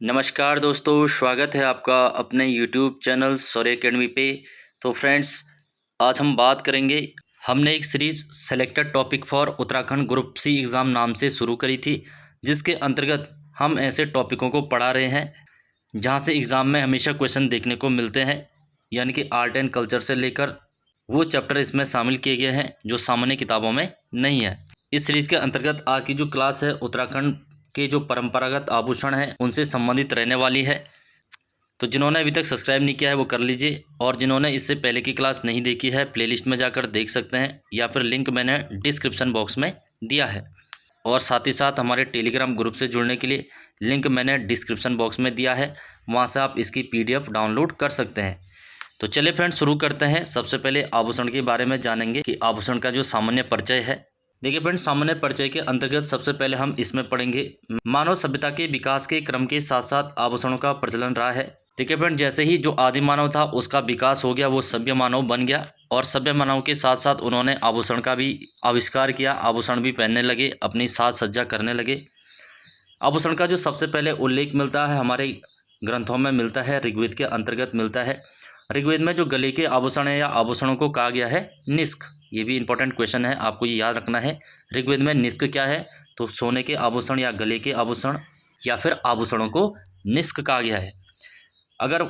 नमस्कार दोस्तों, स्वागत है आपका अपने YouTube चैनल सौर्य अकेडमी पे। तो फ्रेंड्स, आज हम बात करेंगे। हमने एक series selected topic for Uttarakhand group C exam नाम से शुरू करी थी, जिसके अंतर्गत हम ऐसे टॉपिकों को पढ़ा रहे हैं जहां से एग्ज़ाम में हमेशा क्वेश्चन देखने को मिलते हैं। यानी कि आर्ट एंड कल्चर से लेकर वो चैप्टर इसमें शामिल किए गए हैं जो सामान्य किताबों में नहीं है। इस सीरीज़ के अंतर्गत आज की जो क्लास है उत्तराखंड के जो परंपरागत आभूषण हैं उनसे संबंधित रहने वाली है। तो जिन्होंने अभी तक सब्सक्राइब नहीं किया है वो कर लीजिए, और जिन्होंने इससे पहले की क्लास नहीं देखी है प्लेलिस्ट में जाकर देख सकते हैं, या फिर लिंक मैंने डिस्क्रिप्शन बॉक्स में दिया है। और साथ ही साथ हमारे टेलीग्राम ग्रुप से जुड़ने के लिए लिंक मैंने डिस्क्रिप्शन बॉक्स में दिया है, वहाँ से आप इसकी PDF डाउनलोड कर सकते हैं। तो चलिए फ्रेंड्स, शुरू करते हैं। सबसे पहले आभूषण के बारे में जानेंगे कि आभूषण का जो सामान्य परिचय है। देखिए फ्रेंड्स, सामान्य परिचय के अंतर्गत सबसे पहले हम इसमें पढ़ेंगे मानव सभ्यता के विकास के क्रम के साथ साथ आभूषणों का प्रचलन रहा है। देखिए फ्रेंड, जैसे ही जो आदि मानव था उसका विकास हो गया, वो सभ्य मानव बन गया, और सभ्य मानव के साथ साथ उन्होंने आभूषण का भी आविष्कार किया, आभूषण भी पहनने लगे, अपनी साज सज्जा करने लगे। आभूषण का जो सबसे पहले उल्लेख मिलता है हमारे ग्रंथों में मिलता है, ऋग्वेद के अंतर्गत मिलता है। ऋग्वेद में जो गले के आभूषण है या आभूषणों को कहा गया है निष्क। ये भी इंपॉर्टेंट क्वेश्चन है, आपको ये याद रखना है। ऋग्वेद में निष्क क्या है? तो सोने के आभूषण या गले के आभूषण या फिर आभूषणों को निष्क कहा गया है। अगर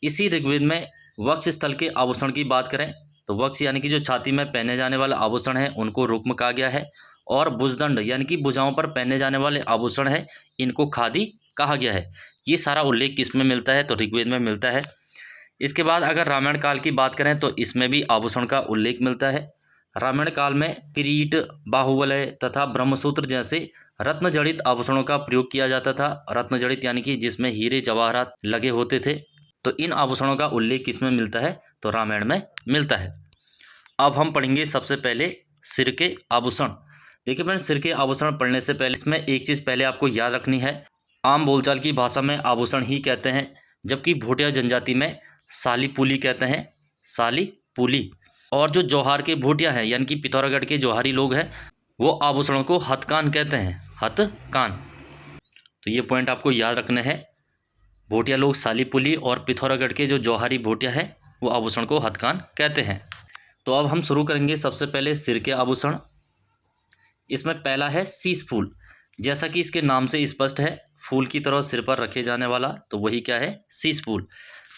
इसी ऋग्वेद में वक्ष स्थल के आभूषण की बात करें तो वक्ष यानी कि जो छाती में पहने जाने वाले आभूषण है उनको रुक्म कहा गया है, और भुजदंड यानी कि भुजाओं पर पहने जाने वाले आभूषण है इनको खादी कहा गया है। ये सारा उल्लेख किस में मिलता है? तो ऋग्वेद में मिलता है। इसके बाद अगर रामायण काल की बात करें तो इसमें भी आभूषण का उल्लेख मिलता है। रामायण काल में किरीट, बाहुवलय तथा ब्रह्मसूत्र जैसे रत्न जड़ित आभूषणों का प्रयोग किया जाता था। रत्न जड़ित यानी कि जिसमें हीरे जवाहरात लगे होते थे। तो इन आभूषणों का उल्लेख किसमें मिलता है? तो रामायण में मिलता है। अब हम पढ़ेंगे सबसे पहले सिर के आभूषण। देखिए फ्रेंड्स, सिर के आभूषण पढ़ने से पहले इसमें एक चीज़ पहले आपको याद रखनी है। आम बोलचाल की भाषा में आभूषण ही कहते हैं, जबकि भोटिया जनजाति में साली पुली कहते हैं, साली पुली। और जो जौहार के भोटिया हैं यानी कि पिथौरागढ़ के जौहारी लोग हैं वो आभूषणों को हथकान कहते हैं, हथकान। तो ये पॉइंट आपको याद रखने हैं। भोटिया लोग साली पुली और पिथौरागढ़ के जो जौहारी भोटिया हैं वो आभूषण को हथकान कहते हैं। तो अब हम शुरू करेंगे सबसे पहले सिर के आभूषण। इसमें पहला है शीश फूल। जैसा कि इसके नाम से स्पष्ट है, फूल की तरह सिर पर रखे जाने वाला, तो वही क्या है? शीश फूल।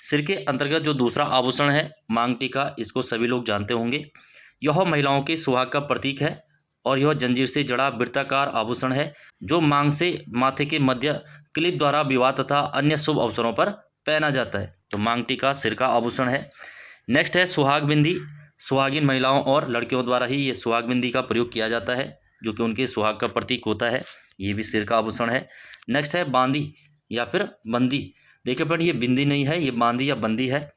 सिर के अंतर्गत जो दूसरा आभूषण है मांग टीका, इसको सभी लोग जानते होंगे। यह महिलाओं के सुहाग का प्रतीक है, और यह जंजीर से जड़ा वृत्ताकार आभूषण है जो मांग से माथे के मध्य क्लिप द्वारा विवाह तथा अन्य शुभ अवसरों पर पहना जाता है। तो मांग टीका सिर का आभूषण है। नेक्स्ट है सुहाग बिंदी। सुहागिन महिलाओं और लड़कियों द्वारा ही ये सुहाग बिंदी का प्रयोग किया जाता है, जो कि उनके सुहाग का प्रतीक होता है। ये भी सिर का आभूषण है। नेक्स्ट है बांदी या फिर बंदी। देखिए फ्रेंड, ये बिंदी नहीं है, ये बांदी या बंदी है।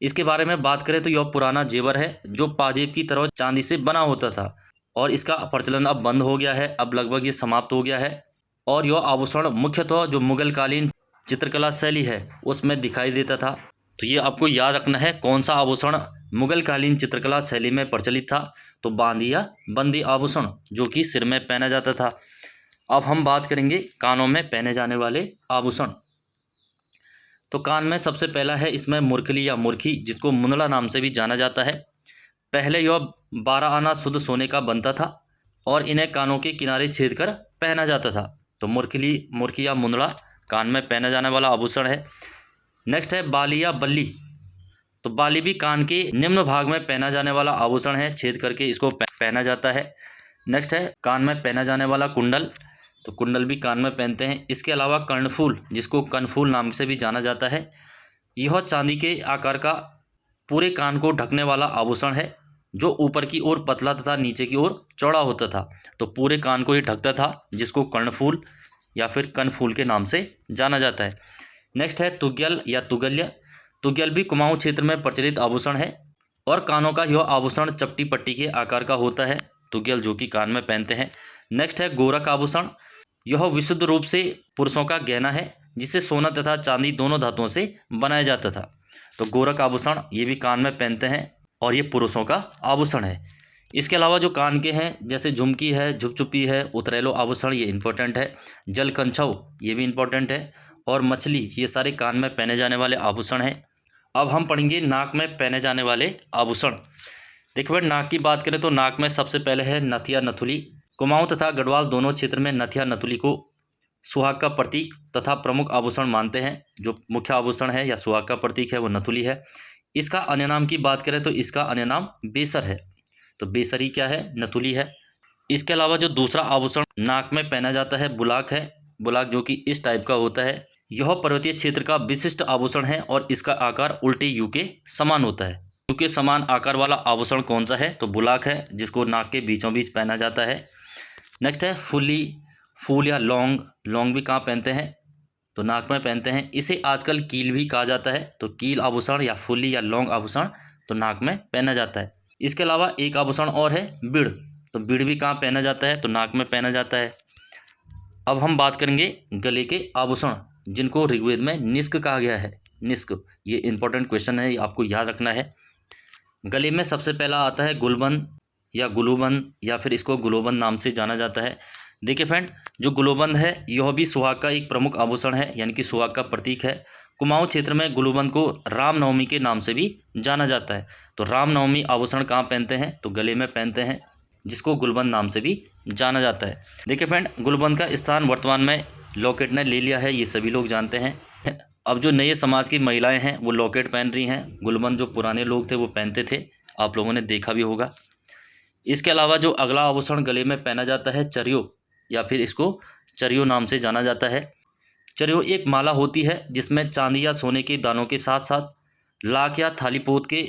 इसके बारे में बात करें तो यह पुराना जेवर है जो पाजेब की तरह चांदी से बना होता था, और इसका प्रचलन अब बंद हो गया है, अब लगभग ये समाप्त हो गया है। और यह आभूषण मुख्यतः जो मुगल कालीन चित्रकला शैली है उसमें दिखाई देता था। तो ये आपको याद रखना है, कौन सा आभूषण मुगल कालीन चित्रकला शैली में प्रचलित था? तो बांदी या बंदी आभूषण, जो कि सिर में पहना जाता था। अब हम बात करेंगे कानों में पहने जाने वाले आभूषण। तो कान में सबसे पहला है इसमें मुरखली या मुरखी, जिसको मुंदड़ा नाम से भी जाना जाता है। पहले यह 12 आना शुद्ध सोने का बनता था, और इन्हें कानों के किनारे छेद कर पहना जाता था। तो मुरखली, मुरखी या मुंदड़ा कान में पहना जाने वाला आभूषण है। नेक्स्ट है बाली या बल्ली। तो बाली भी कान के निम्न भाग में पहना जाने वाला आभूषण है, छेद करके इसको पहना जाता है। नेक्स्ट है कान में पहना जाने वाला कुंडल। तो कुंडल भी कान में पहनते हैं। इसके अलावा कर्णफूल, जिसको कनफूल नाम से भी जाना जाता है, यह चांदी के आकार का पूरे कान को ढकने वाला आभूषण है, जो ऊपर की ओर पतला तथा नीचे की ओर चौड़ा होता था। तो पूरे कान को ही ढकता था, जिसको कर्णफूल या फिर कनफूल के नाम से जाना जाता है। नेक्स्ट है तुग्यल या तुगल्य। तुग्यल भी कुमाऊं क्षेत्र में प्रचलित आभूषण है, और कानों का यह आभूषण चपटी पट्टी के आकार का होता है, तुग्यल, जो कि कान में पहनते हैं। नेक्स्ट है गोरख आभूषण। यह विशुद्ध रूप से पुरुषों का गहना है, जिसे सोना तथा चांदी दोनों धातुओं से बनाया जाता था। तो गोरख आभूषण ये भी कान में पहनते हैं, और ये पुरुषों का आभूषण है। इसके अलावा जो कान के हैं जैसे झुमकी है, झुपझुपी है, उतरेलो आभूषण, ये इंपॉर्टेंट है। जलकंछव ये भी इंपॉर्टेंट है। और मछली, ये सारे कान में पहने जाने वाले आभूषण हैं। अब हम पढ़ेंगे नाक में पहने जाने वाले आभूषण। देखो भाई, नाक की बात करें तो नाक में सबसे पहले है नथिया नथुली। कुमाऊं तथा गढ़वाल दोनों क्षेत्र में नथिया नथुली को सुहाग का प्रतीक तथा प्रमुख आभूषण मानते हैं। जो मुख्य आभूषण है या सुहाग का प्रतीक है वो नथुली है। इसका अन्य नाम की बात करें तो इसका अन्य नाम बेसर है। तो बेसरी क्या है? नथुली है। इसके अलावा जो दूसरा आभूषण नाक में पहना जाता है बुलाक है। बुलाक जो कि इस टाइप का होता है। यह पर्वतीय क्षेत्र का विशिष्ट आभूषण है और इसका आकार उल्टे यू के समान होता है। यू के समान आकार वाला आभूषण कौन सा है? तो बुलाक है, जिसको नाक के बीचों बीच पहना जाता है। नेक्स्ट है फुली, फूल या लौंग। लौंग भी कहाँ पहनते हैं? तो नाक में पहनते हैं। इसे आजकल कील भी कहा जाता है। तो कील आभूषण या फुली या लौंग आभूषण तो नाक में पहना जाता है। इसके अलावा एक आभूषण और है बिड़। तो बिड़ भी कहाँ पहना जाता है? तो नाक में पहना जाता है। अब हम बात करेंगे गले के आभूषण, जिनको ऋग्वेद में निष्क कहा गया है। निष्क, ये इंपॉर्टेंट क्वेश्चन है, आपको याद रखना है। गले में सबसे पहला आता है गुलबंद या गुलूबंद, या फिर इसको गुलोबंद नाम से जाना जाता है। देखिए फ्रेंड, जो गुलोबंद है यह भी सुहाग का एक प्रमुख आभूषण है, यानी कि सुहाग का प्रतीक है। कुमाऊं क्षेत्र में गुलूबंद को रामनवमी के नाम से भी जाना जाता है। तो रामनवमी आभूषण कहाँ पहनते हैं? तो गले में पहनते हैं, जिसको गुलबंद नाम से भी जाना जाता है। देखिए फ्रेंड, गुलबंद का स्थान वर्तमान में लॉकेट ने ले लिया है, ये सभी लोग जानते हैं। अब जो नए समाज की महिलाएं हैं वो लॉकेट पहन रही हैं। गुलबंद जो पुराने लोग थे वो पहनते थे, आप लोगों ने देखा भी होगा। इसके अलावा जो अगला आभूषण गले में पहना जाता है चरियो, या फिर इसको चरियो नाम से जाना जाता है। चरियो एक माला होती है जिसमें चांदी या सोने के दानों के साथ साथ लाख या थालीपोत के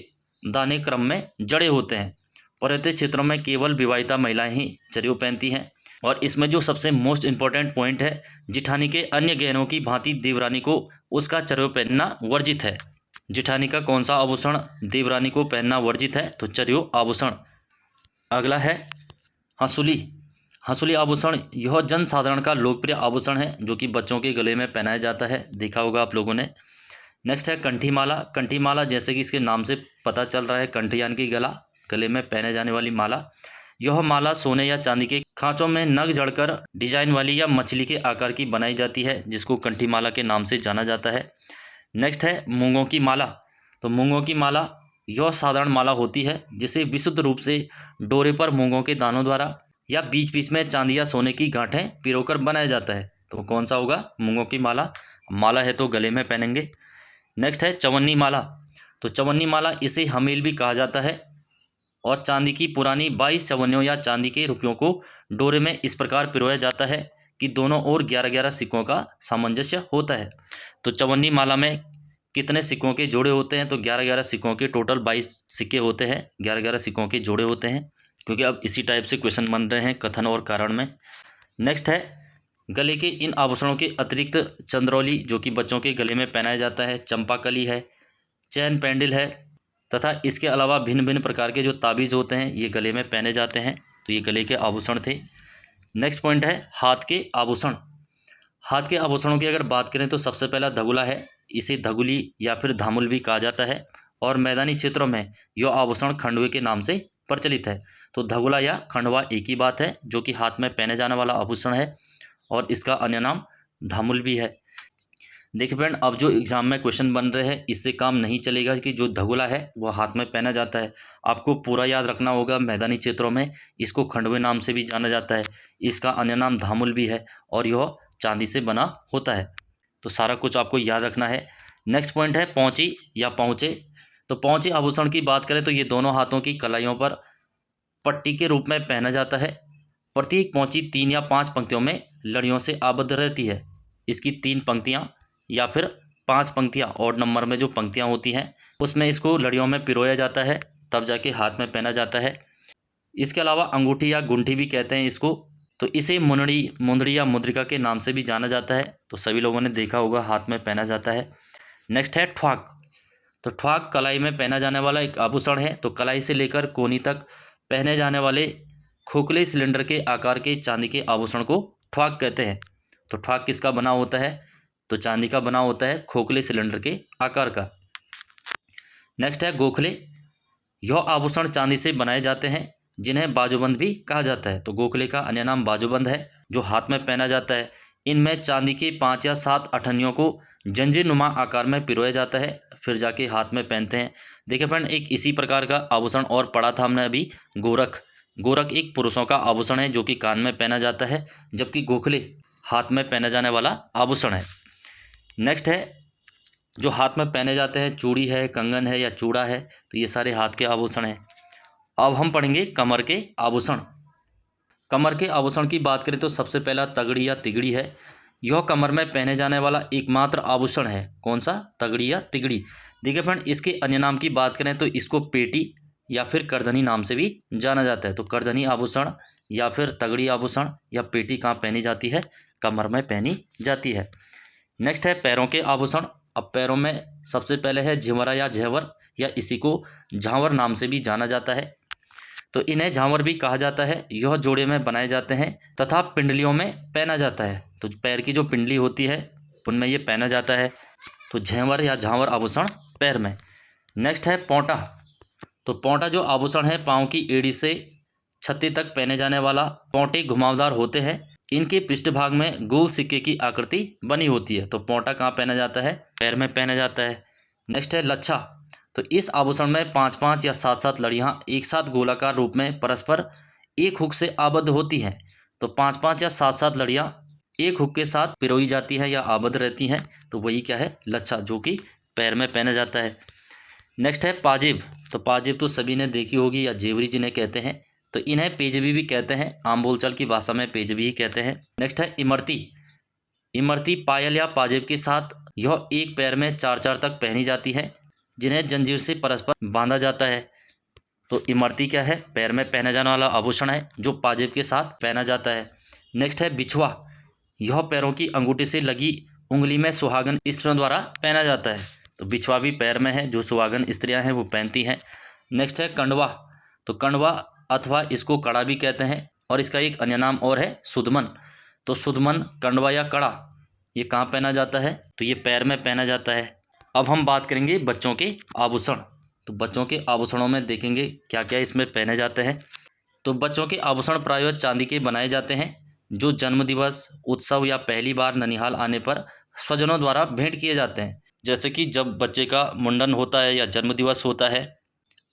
दाने क्रम में जड़े होते हैं। पर्वतीय क्षेत्रों में केवल विवाहिता महिलाएं ही चरियो पहनती हैं। और इसमें जो सबसे मोस्ट इंपॉर्टेंट पॉइंट है, जिठानी के अन्य गहनों की भांति देवरानी को उसका चरियो पहनना वर्जित है। जिठानी का कौन सा आभूषण देवरानी को पहनना वर्जित है? तो चरियो आभूषण। अगला है हंसुली। हंसुली आभूषण यह जनसाधारण का लोकप्रिय आभूषण है, जो कि बच्चों के गले में पहनाया जाता है, देखा होगा आप लोगों ने। नेक्स्ट है कंठीमाला। कंठीमाला जैसे कि इसके नाम से पता चल रहा है, कंठ यानी कि गला, गले में पहने जाने वाली माला। यह माला सोने या चांदी के खांचों में नग जड़कर डिजाइन वाली या मछली के आकार की बनाई जाती है, जिसको कंठीमाला के नाम से जाना जाता है। नेक्स्ट है मूंगों की माला। तो मूंगों की माला यह साधारण माला होती है जिसे विशुद्ध रूप से डोरे पर मूंगों के दानों द्वारा या बीच बीच में चांदी या सोने की गांठें पिरोकर बनाया जाता है। तो कौन सा होगा? मूंगों की माला। माला है तो गले में पहनेंगे। नेक्स्ट है चवन्नी माला। तो चवन्नी माला इसे हमेल भी कहा जाता है और चांदी की पुरानी 22 चवन्नियों या चांदी के रुपयों को डोरे में इस प्रकार पिरोया जाता है कि दोनों ओर 11-11 सिक्कों का सामंजस्य होता है। तो चवन्नी माला में कितने सिक्कों के जोड़े होते हैं? तो 11-11 सिक्कों के टोटल 22 सिक्के होते हैं, 11-11 सिक्कों के जोड़े होते हैं, क्योंकि अब इसी टाइप से क्वेश्चन बन रहे हैं कथन और कारण में। नेक्स्ट है गले के इन आभूषणों के अतिरिक्त चंद्रौली, जो कि बच्चों के गले में पहनाया जाता है, चंपाकली है, चैन पेंडिल है, तथा इसके अलावा भिन्न भिन्न प्रकार के जो ताबीज़ होते हैं ये गले में पहने जाते हैं। तो ये गले के आभूषण थे। नेक्स्ट पॉइंट है हाथ के आभूषण। हाथ के आभूषणों की अगर बात करें तो सबसे पहला धगुला है। इसे धगुली या फिर धामुल भी कहा जाता है और मैदानी क्षेत्रों में यह आभूषण खंडवे के नाम से प्रचलित है। तो धगुला या खंडवा एक ही बात है, जो कि हाथ में पहने जाने वाला आभूषण है और इसका अन्य नाम धामुल भी है। देखिए फ्रेंड, अब जो एग्जाम में क्वेश्चन बन रहे हैं इससे काम नहीं चलेगा कि जो धगुला है वो हाथ में पहना जाता है। आपको पूरा याद रखना होगा। मैदानी क्षेत्रों में इसको खंडवे नाम से भी जाना जाता है, इसका अन्य नाम धामुल भी है और यह चांदी से बना होता है। तो सारा कुछ आपको याद रखना है। नेक्स्ट पॉइंट है पौंची या पहुँचे। तो पहुँचे आभूषण की बात करें तो ये दोनों हाथों की कलाइयों पर पट्टी के रूप में पहना जाता है। प्रत्येक पहुँची 3 या 5 पंक्तियों में लड़ियों से आबद्ध रहती है। इसकी 3 पंक्तियाँ या फिर 5 पंक्तियाँ, ऑड नंबर में जो पंक्तियाँ होती हैं उसमें इसको लड़ियों में पिरोया जाता है, तब जाके हाथ में पहना जाता है। इसके अलावा अंगूठी या गुंठी भी कहते हैं इसको। तो इसे मुंदड़ी, मुंदड़ी या मुद्रिका के नाम से भी जाना जाता है। तो सभी लोगों ने देखा होगा, हाथ में पहना जाता है। नेक्स्ट है ठ्वाक। तो ठ्वाक कलाई में पहना जाने वाला एक आभूषण है। तो कलाई से लेकर कोहनी तक पहने जाने वाले खोखले सिलेंडर के आकार के चांदी के आभूषण को ठ्वाक कहते हैं। तो ठ्वाक किसका बना होता है? तो चांदी का बना होता है, खोखले सिलेंडर के आकार का। नेक्स्ट है गोखले। यह आभूषण चांदी से बनाए जाते हैं जिन्हें बाजूबंद भी कहा जाता है। तो गोखले का अन्य नाम बाजूबंद है, जो हाथ में पहना जाता है। इनमें चांदी के 5 या 7 अठन्नियों को जंजीर नुमा आकार में पिरोया जाता है, फिर जाके हाथ में पहनते हैं। देखिए फ्रेंड, एक इसी प्रकार का आभूषण और पढ़ा था हमने अभी, गोरख। गोरख एक पुरुषों का आभूषण है जो कि कान में पहना जाता है, जबकि गोखले हाथ में पहना जाने वाला आभूषण है। नेक्स्ट है जो हाथ में पहने जाते हैं, चूड़ी है, कंगन है या चूड़ा है, तो ये सारे हाथ के आभूषण हैं। अब हम पढ़ेंगे कमर के आभूषण। कमर के आभूषण की बात करें तो सबसे पहला तगड़ी या तिगड़ी है। यह कमर में पहने जाने वाला एकमात्र आभूषण है। कौन सा? तगड़ी या तिगड़ी। देखिए फ्रेंड, इसके अन्य नाम की बात करें तो इसको पेटी या फिर करधनी नाम से भी जाना जाता है। तो करधनी आभूषण या फिर तगड़ी आभूषण या पेटी कहाँ पहनी जाती है? कमर में पहनी जाती है। नेक्स्ट है पैरों के आभूषण। अब पैरों में सबसे पहले है झिंवरा या झेवर, या इसी को झांवर नाम से भी जाना जाता है। तो इन्हें झांवर भी कहा जाता है। यह जोड़े में बनाए जाते हैं तथा पिंडलियों में पहना जाता है। तो पैर की जो पिंडली होती है उनमें ये पहना जाता है। तो झेंवर या झांवर आभूषण पैर में। नेक्स्ट है पौंटा। तो पौंटा जो आभूषण है पाँव की एड़ी से छत्ती तक पहने जाने वाला। पौंटे घुमावदार होते हैं। इनके पृष्ठभाग में गोल सिक्के की आकृति बनी होती है। तो पौंटा कहाँ पहना जाता है? पैर में पहना जाता है। नेक्स्ट है लच्छा। तो इस आभूषण में 5-5 या 7-7 लड़ियाँ एक साथ गोलाकार रूप में परस्पर एक हुक से आबद्ध होती हैं। तो 5-5 या 7-7 लड़ियाँ एक हुक के साथ पिरोई जाती हैं या आबद्ध रहती हैं। तो वही क्या है? लच्छा, जो कि पैर में पहना जाता है। नेक्स्ट है पाजेब। तो पाजेब तो सभी ने देखी होगी, या जेवरी जिन्हें कहते हैं। तो इन्हें पेजबी भी कहते हैं, आम बोलचाल की भाषा में पेजबी ही कहते हैं। नेक्स्ट है इमरती। इमरती पायल या पाजेब के साथ यह एक पैर में 4-4 तक पहनी जाती है, जिन्हें जंजीर से परस्पर बांधा जाता है। तो इमरती क्या है? पैर में पहना जाने वाला आभूषण है जो पाजेब के साथ पहना जाता है। नेक्स्ट है बिछुआ। यह पैरों की अंगूठी से लगी उंगली में सुहागन स्त्रियों द्वारा पहना जाता है। तो बिछुआ भी पैर में है, जो सुहागन स्त्रियां हैं वो पहनती हैं। नेक्स्ट है कंडवा। तो कंडवा अथवा इसको कड़ा भी कहते हैं, और इसका एक अन्य नाम और है सुदमन। तो सुदमन, कंडवा या कड़ा, ये कहाँ पहना जाता है? तो ये पैर में पहना जाता है। अब हम बात करेंगे बच्चों के आभूषण। तो बच्चों के आभूषणों में देखेंगे क्या क्या इसमें पहने जाते हैं। तो बच्चों के आभूषण प्रायः चांदी के बनाए जाते हैं, जो जन्मदिवस, उत्सव या पहली बार ननिहाल आने पर स्वजनों द्वारा भेंट किए जाते हैं। जैसे कि जब बच्चे का मुंडन होता है या जन्मदिवस होता है,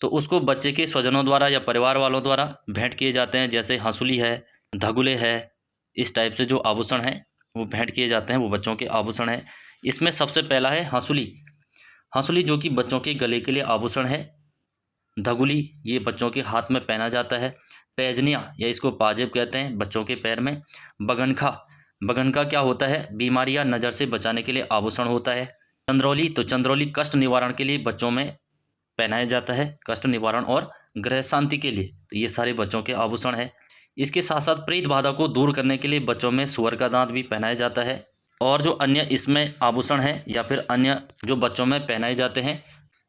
तो उसको बच्चे के स्वजनों द्वारा या परिवार वालों द्वारा भेंट किए जाते हैं। जैसे हंसुली है, धगुले है, इस टाइप से जो आभूषण हैं वो भेंट किए जाते हैं, वो बच्चों के आभूषण हैं। इसमें सबसे पहला है हंसुली। हंसुली जो कि बच्चों के गले के लिए आभूषण है। धगुली ये बच्चों के हाथ में पहना जाता है। पैजनिया या इसको पाजेब कहते हैं, बच्चों के पैर में। बगनखा। बगनखा क्या होता है? बीमारी या नज़र से बचाने के लिए आभूषण होता है। चंद्रौली। तो चंद्रौली कष्ट निवारण के लिए बच्चों में पहनाया जाता है, कष्ट निवारण और ग्रह शांति के लिए। तो ये सारे बच्चों के आभूषण हैं। इसके साथ साथ प्रेत बाधा को दूर करने के लिए बच्चों में सुअर का दांत भी पहनाया जाता है। और जो अन्य इसमें आभूषण हैं या फिर अन्य जो बच्चों में पहनाए जाते हैं,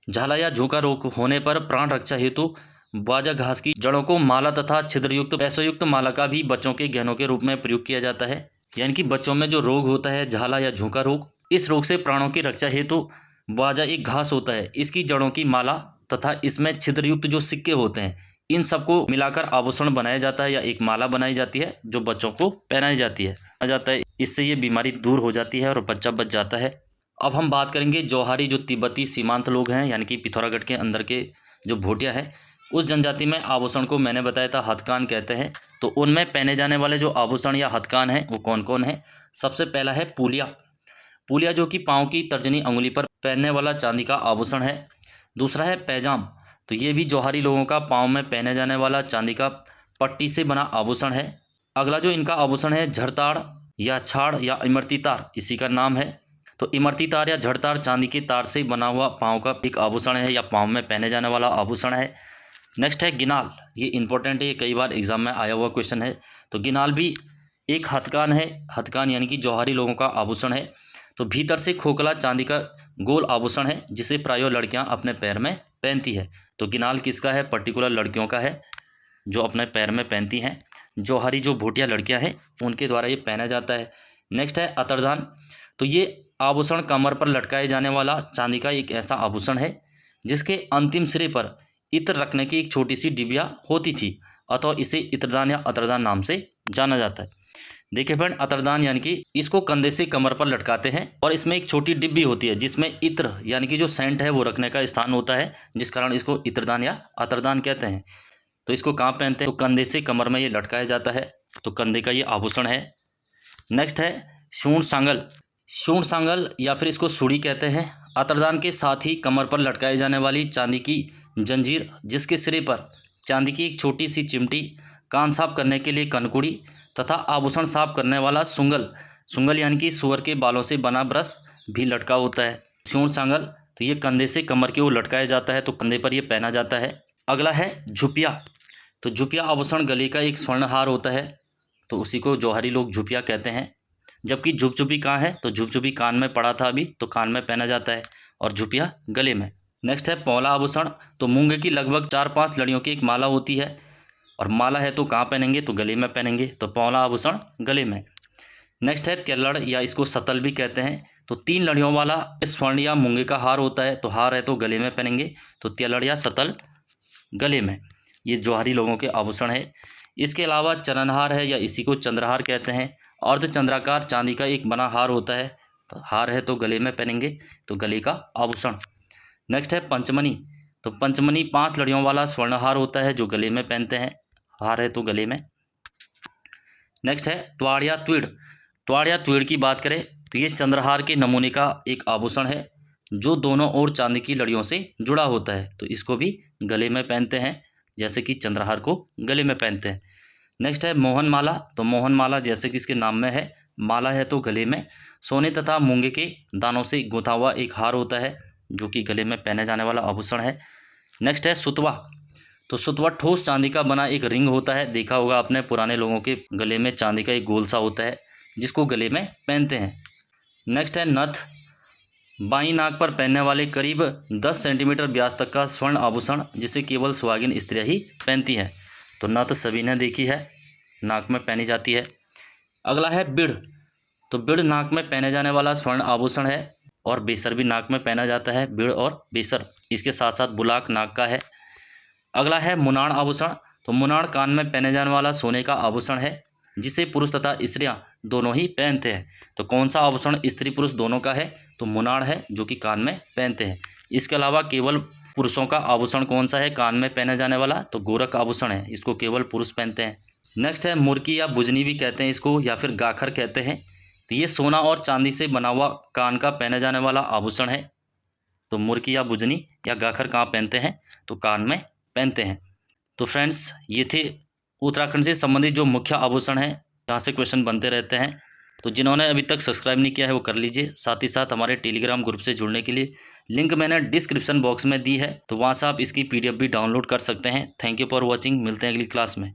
झाला या झोंका रोग होने पर प्राण रक्षा हेतु बाजा घास की जड़ों को माला तथा छिद्रयुक्त पैसोयुक्त माला का भी बच्चों के गहनों के रूप में प्रयोग किया जाता है। यानी कि बच्चों में जो रोग होता है झाला या झोंका रोग, इस रोग से प्राणों की रक्षा हेतु बाजा एक घास होता है, इसकी जड़ों की माला तथा इसमें छिद्रयुक्त जो सिक्के होते हैं, इन सबको मिलाकर आभूषण बनाया जाता है या एक माला बनाई जाती है जो बच्चों को पहनाई जाती है। इससे ये बीमारी दूर हो जाती है और बच्चा बच जाता है। अब हम बात करेंगे जौहारी, जो तिब्बती सीमांत लोग हैं, यानी कि पिथौरागढ़ के अंदर के जो भोटिया है, उस जनजाति में आभूषण को मैंने बताया था हथकान कहते हैं। तो उनमें पहने जाने वाले जो आभूषण या हथकान हैं वो कौन कौन है? सबसे पहला है पूलिया। पूलिया जो कि पाँव की तर्जनी अंगुली पर पहनने वाला चांदी का आभूषण है। दूसरा है पैजाम। तो ये भी जौहरी लोगों का पाँव में पहने जाने वाला चांदी का पट्टी से बना आभूषण है। अगला जो इनका आभूषण है झड़ताड़ या छाड़ या इमरती तार, इसी का नाम है। तो इमरती तार या झड़ताड़ चांदी के तार से बना हुआ पाँव का एक आभूषण है या पाँव में पहने जाने वाला आभूषण है। नेक्स्ट है गिनाल। ये इंपॉर्टेंट है, ये कई बार एग्जाम में आया हुआ क्वेश्चन है। तो गिनाल भी एक हथकान है। हथकान यानी कि जौहरी लोगों का आभूषण है। तो भीतर से खोखला चांदी का गोल आभूषण है, जिसे प्रायः लड़कियां अपने पैर में पहनती है। तो गिनाल किसका है? पर्टिकुलर लड़कियों का है, जो अपने पैर में पहनती हैं। जौहरी जो भोटिया लड़कियां हैं उनके द्वारा ये पहना जाता है। नेक्स्ट है अतरदान। तो ये आभूषण कमर पर लटकाए जाने वाला चांदी का एक ऐसा आभूषण है जिसके अंतिम सिरे पर इत्र रखने की एक छोटी सी डिबिया होती थी, अतः इसे इत्रदान या अतरदान नाम से जाना जाता है। देखिए फ्रेंड, अतरदान यानी कि इसको कंधे से कमर पर लटकाते हैं और इसमें एक छोटी डिब्बी होती है जिसमें इत्र यानी कि जो सेंट है वो रखने का स्थान होता है, जिस कारण इसको इत्रदान या अतरदान कहते हैं। तो इसको कहाँ पहनते हैं? तो कंधे से कमर में ये लटकाया जाता है, तो कंधे का ये आभूषण है। नेक्स्ट है शूण सांगल। शूण सांगल या फिर इसको सूड़ी कहते हैं। अतरदान के साथ ही कमर पर लटकाई जाने वाली चांदी की जंजीर, जिसके सिरे पर चांदी की एक छोटी सी चिमटी, कान साफ करने के लिए कनकुड़ी तथा आभूषण साफ करने वाला सुंगल, सुंगल यानी कि सुअर के बालों से बना ब्रश भी लटका होता है। शूण सांगल तो ये कंधे से कमर की ओर लटकाया जाता है, तो कंधे पर ये पहना जाता है। अगला है झुपिया। तो झुपिया आभूषण गले का एक स्वर्णहार होता है, तो उसी को जौहरी लोग झुपिया कहते हैं। जबकि झुपझुपी कहाँ है? तो झुपझुपी कान में पड़ा था अभी, तो कान में पहना जाता है, और झुपिया गले में। नेक्स्ट है पौला आभूषण। तो मूंगे की लगभग 4-5 लड़ियों की एक माला होती है, और माला है तो कहाँ पहनेंगे? तो गले में पहनेंगे, तो पौला आभूषण गले में। नेक्स्ट है त्यलड़ या इसको सतल भी कहते हैं। तो 3 लड़ियों वाला स्वर्ण या मूंगे का हार होता है, तो हार है तो गले में पहनेंगे, तो त्यलड़ या सतल गले में। ये जौहरी लोगों के आभूषण है। इसके अलावा चरणहार है या इसी को चंद्रहार कहते हैं। अर्धचंद्राकार चांदी का एक बना हार होता है, तो हार है तो गले में पहनेंगे, तो गले का आभूषण। नेक्स्ट है पंचमनी। तो पंचमनी 5 लड़ियों वाला स्वर्णहार होता है जो गले में पहनते हैं, हार है तो गले में। नेक्स्ट है त्वाड़ या त्विड़। त्वाड़ या त्विड़ की बात करें तो ये चंद्रहार के नमूने का एक आभूषण है जो दोनों ओर चांदी की लड़ियों से जुड़ा होता है, तो इसको भी गले में पहनते हैं, जैसे कि चंद्रहार को गले में पहनते हैं। नेक्स्ट है मोहन माला। तो मोहन माला जैसे कि इसके नाम में है, माला है तो गले में। सोने तथा मूंगे के दानों से गुंथा हुआ एक हार होता है जो कि गले में पहने जाने वाला आभूषण है। नेक्स्ट है सुतवा। तो सुतवा ठोस चांदी का बना एक रिंग होता है, देखा होगा आपने पुराने लोगों के गले में चांदी का एक गोल सा होता है जिसको गले में पहनते हैं। नेक्स्ट है नथ। बाईं नाक पर पहनने वाले करीब 10 सेंटीमीटर व्यास तक का स्वर्ण आभूषण जिसे केवल सुहागिन स्त्रियाँ ही पहनती हैं। तो नथ सभी ने देखी है, नाक में पहनी जाती है। अगला है बिड़। तो बिड़ नाक में पहने जाने वाला स्वर्ण आभूषण है, और बेसर भी नाक में पहना जाता है, बिड़ और बेसर। इसके साथ साथ बुलाक नाक का है। अगला है मुनाण आभूषण। तो मुनाण कान में पहने जाने वाला सोने का आभूषण है जिसे पुरुष तथा स्त्रियां दोनों ही पहनते हैं। तो कौन सा आभूषण स्त्री पुरुष दोनों का है? तो मुनाण है जो कि कान में पहनते हैं। इसके अलावा केवल पुरुषों का आभूषण कौन सा है कान में पहने जाने वाला? तो गोरख आभूषण है, इसको केवल पुरुष पहनते हैं। नेक्स्ट है मुर्की या बुजनी भी कहते हैं इसको, या फिर गाखर कहते हैं। तो ये सोना और चांदी से बना हुआ कान का पहने जाने वाला आभूषण है। तो मुर्की या बुजनी या गाखर कहाँ पहनते हैं? तो कान में पहनते हैं। तो फ्रेंड्स, ये थे उत्तराखंड से संबंधित जो मुख्य आभूषण हैं जहाँ से क्वेश्चन बनते रहते हैं। तो जिन्होंने अभी तक सब्सक्राइब नहीं किया है वो कर लीजिए। साथ ही साथ हमारे टेलीग्राम ग्रुप से जुड़ने के लिए लिंक मैंने डिस्क्रिप्शन बॉक्स में दी है, तो वहाँ से आप इसकी PDF भी डाउनलोड कर सकते हैं। Thank you for watching. मिलते हैं अगली क्लास में।